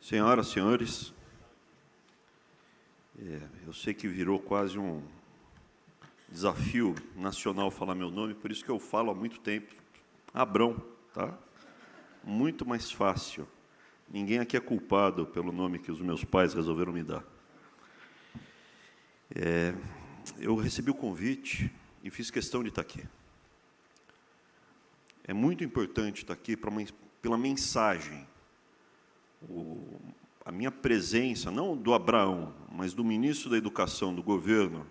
Senhoras, senhores, eu sei que virou quase um desafio nacional falar meu nome, por isso que eu falo há muito tempo, Abrão, tá? Muito mais fácil. Ninguém aqui é culpado pelo nome que os meus pais resolveram me dar. Eu recebi o convite e fiz questão de estar aqui. É muito importante estar aqui pela mensagem. A minha presença, não do Abraão, mas do ministro da Educação do governo,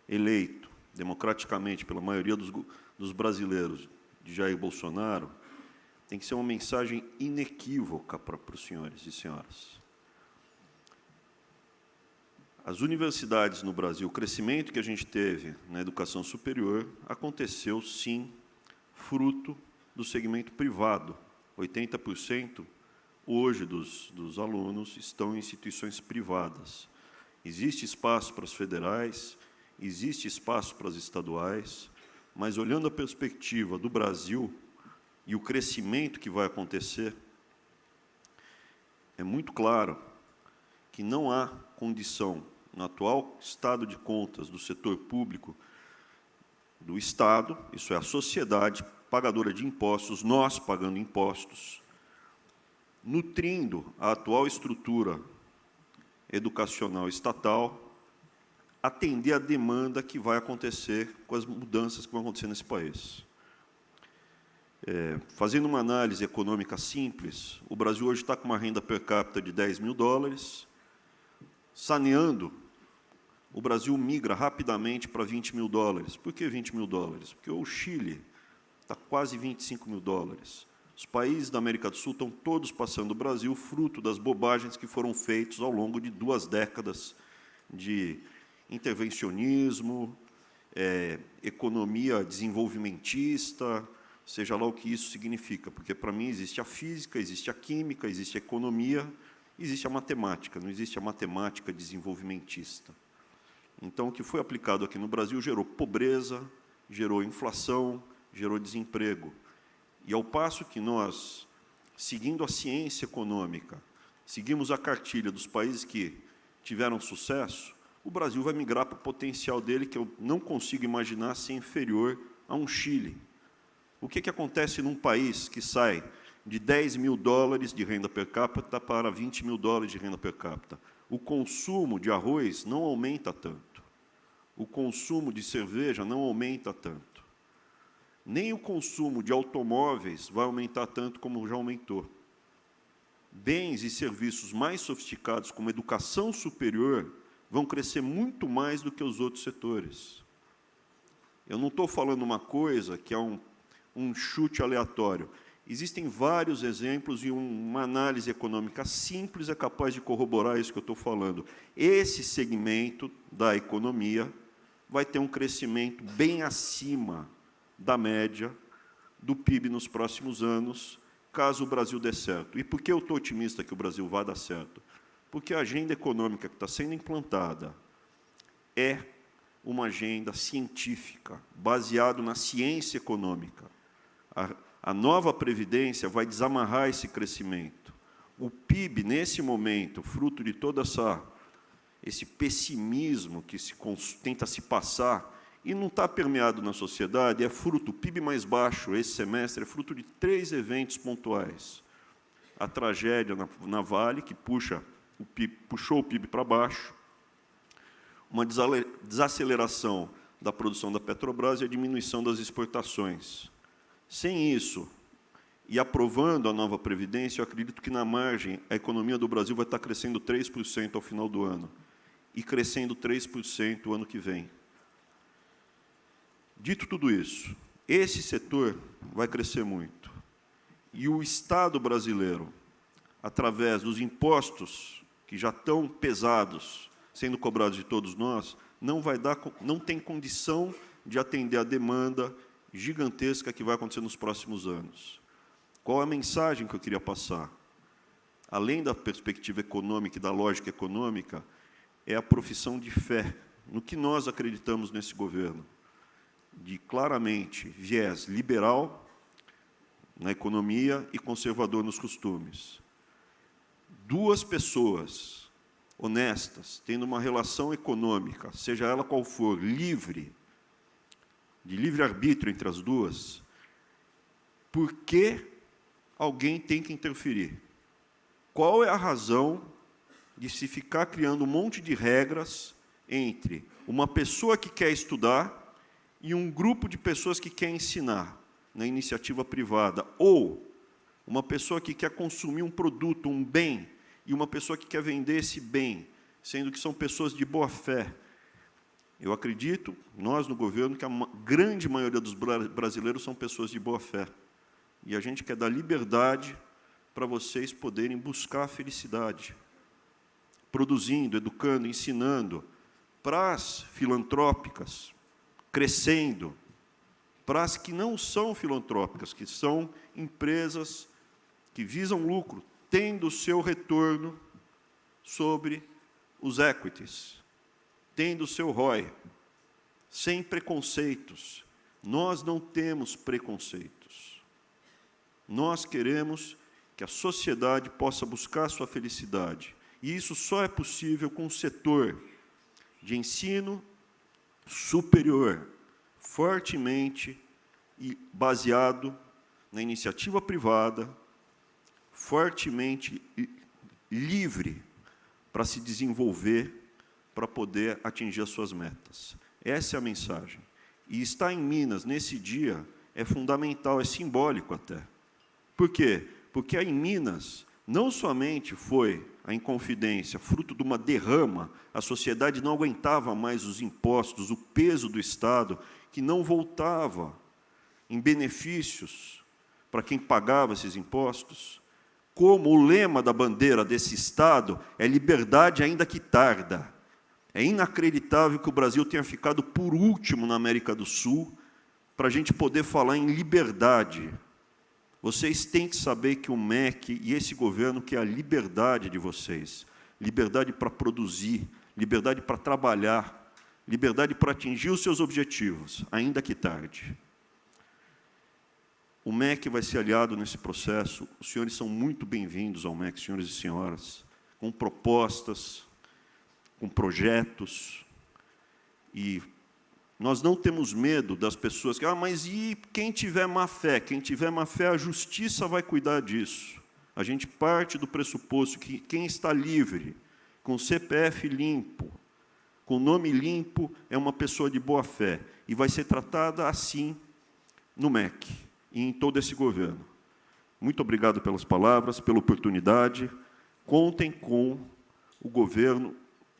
eleito democraticamente pela maioria dos brasileiros, de Jair Bolsonaro, tem que ser uma mensagem inequívoca para os senhores e senhoras. As universidades no Brasil, o crescimento que a gente teve na educação superior, aconteceu, sim, fruto do segmento privado. 80% hoje dos alunos estão em instituições privadas. Existe espaço para as federais, existe espaço para as estaduais, mas, olhando a perspectiva do Brasil e o crescimento que vai acontecer, é muito claro que não há condição, no atual estado de contas do setor público, do Estado, isso é, a sociedade pagadora de impostos, nós pagando impostos, nutrindo a atual estrutura educacional estatal, atender a demanda que vai acontecer com as mudanças que vão acontecer nesse país. Fazendo uma análise econômica simples, o Brasil hoje está com uma renda per capita de $10.000, saneando, o Brasil migra rapidamente para $20.000. Por que $20.000? Porque o Chile está quase $25.000. Os países da América do Sul estão todos passando o Brasil, fruto das bobagens que foram feitas ao longo de 2 décadas de intervencionismo, economia desenvolvimentista, seja lá o que isso significa, porque, para mim, existe a física, existe a química, existe a economia, existe a matemática, não existe a matemática desenvolvimentista. Então, o que foi aplicado aqui no Brasil gerou pobreza, gerou inflação, gerou desemprego. E, ao passo que nós, seguindo a ciência econômica, seguimos a cartilha dos países que tiveram sucesso, o Brasil vai migrar para o potencial dele, que eu não consigo imaginar ser inferior a um Chile. O que acontece num país que sai de $10.000 de renda per capita para $20.000 de renda per capita? O consumo de arroz não aumenta tanto. O consumo de cerveja não aumenta tanto. Nem o consumo de automóveis vai aumentar tanto como já aumentou. Bens e serviços mais sofisticados, como educação superior, vão crescer muito mais do que os outros setores. Eu não estou falando uma coisa que é um chute aleatório. Existem vários exemplos e uma análise econômica simples é capaz de corroborar isso que eu estou falando. Esse segmento da economia vai ter um crescimento bem acima da média do PIB nos próximos anos, caso o Brasil dê certo. E por que eu estou otimista que o Brasil vai dar certo? Porque a agenda econômica que está sendo implantada é uma agenda científica, baseada na ciência econômica. A nova Previdência vai desamarrar esse crescimento. O PIB, nesse momento, fruto de todo esse pessimismo que tenta se passar, e não está permeado na sociedade, é fruto, o PIB mais baixo, esse semestre, é fruto de 3 eventos pontuais. A tragédia na Vale, que puxou o PIB para baixo, uma desaceleração da produção da Petrobras e a diminuição das exportações. Sem isso, e aprovando a nova Previdência, eu acredito que, na margem, a economia do Brasil vai estar crescendo 3% ao final do ano, e crescendo 3% o ano que vem. Dito tudo isso, esse setor vai crescer muito. E o Estado brasileiro, através dos impostos que já estão pesados, sendo cobrados de todos nós, não tem condição de atender a demanda gigantesca que vai acontecer nos próximos anos. Qual é a mensagem que eu queria passar? Além da perspectiva econômica e da lógica econômica, é a profissão de fé no que nós acreditamos nesse governo, de claramente viés liberal na economia e conservador nos costumes. Duas pessoas honestas, tendo uma relação econômica, seja ela qual for, livre, de livre-arbítrio entre as duas, por que alguém tem que interferir? Qual é a razão de se ficar criando um monte de regras entre uma pessoa que quer estudar e um grupo de pessoas que quer ensinar na iniciativa privada, ou uma pessoa que quer consumir um produto, um bem, e uma pessoa que quer vender esse bem, sendo que são pessoas de boa fé? Eu acredito, nós no governo, que a grande maioria dos brasileiros são pessoas de boa fé. E a gente quer dar liberdade para vocês poderem buscar a felicidade, produzindo, educando, ensinando, para as filantrópicas, crescendo, para as que não são filantrópicas, que são empresas que visam lucro, tendo o seu retorno sobre os equities, tendo o seu ROI, sem preconceitos. Nós não temos preconceitos. Nós queremos que a sociedade possa buscar a sua felicidade. E isso só é possível com um setor de ensino superior, fortemente e baseado na iniciativa privada, fortemente livre para se desenvolver, para poder atingir as suas metas. Essa é a mensagem. E estar em Minas, nesse dia, é fundamental, é simbólico até. Por quê? Porque em Minas, não somente foi a Inconfidência, fruto de uma derrama, a sociedade não aguentava mais os impostos, o peso do Estado, que não voltava em benefícios para quem pagava esses impostos, como o lema da bandeira desse Estado é liberdade ainda que tarda. É inacreditável que o Brasil tenha ficado por último na América do Sul para a gente poder falar em liberdade. Vocês têm que saber que o MEC e esse governo quer a liberdade de vocês. Liberdade para produzir, liberdade para trabalhar, liberdade para atingir os seus objetivos, ainda que tarde. O MEC vai ser aliado nesse processo. Os senhores são muito bem-vindos ao MEC, senhores e senhoras, com propostas, com projetos. E nós não temos medo das pessoas que, mas e quem tiver má fé? Quem tiver má fé, a justiça vai cuidar disso. A gente parte do pressuposto que quem está livre, com CPF limpo, com nome limpo, é uma pessoa de boa fé. E vai ser tratada assim no MEC e em todo esse governo. Muito obrigado pelas palavras, pela oportunidade. Contem com o governo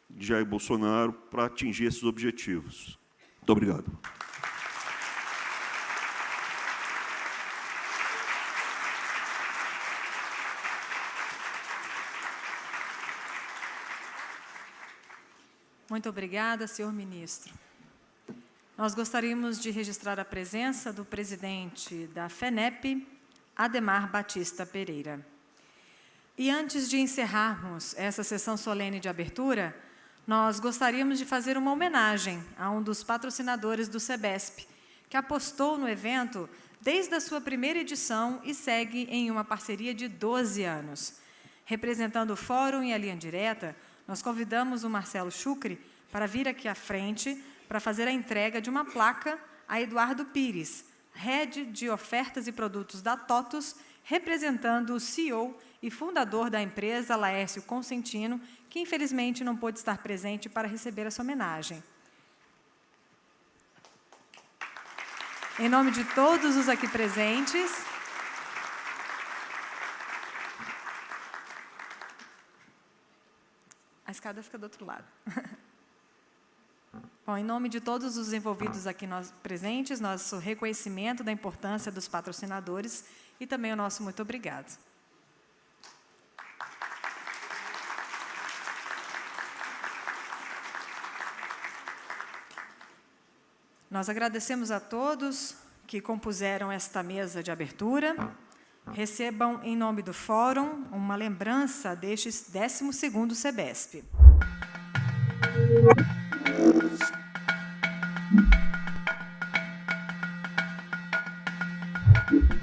de Jair Bolsonaro para atingir esses objetivos. Muito obrigado. Muito obrigada, senhor ministro. Nós gostaríamos de registrar a presença do presidente da FENEP, Ademar Batista Pereira. E antes de encerrarmos essa sessão solene de abertura, nós gostaríamos de fazer uma homenagem a um dos patrocinadores do SEBESP, que apostou no evento desde a sua primeira edição e segue em uma parceria de 12 anos. Representando o Fórum e a Linha Direta, nós convidamos o Marcelo Chucre para vir aqui à frente para fazer a entrega de uma placa a Eduardo Pires, Head de Ofertas e Produtos da TOTUS, representando o CEO e fundador da empresa, Laércio Consentino, que infelizmente não pôde estar presente para receber essa homenagem. Em nome de todos os aqui presentes, a escada fica do outro lado. Bom, em nome de todos os envolvidos aqui presentes, nosso reconhecimento da importância dos patrocinadores e também o nosso muito obrigado. Nós agradecemos a todos que compuseram esta mesa de abertura. Recebam, em nome do Fórum, uma lembrança deste 12º SEBESP. Obrigada.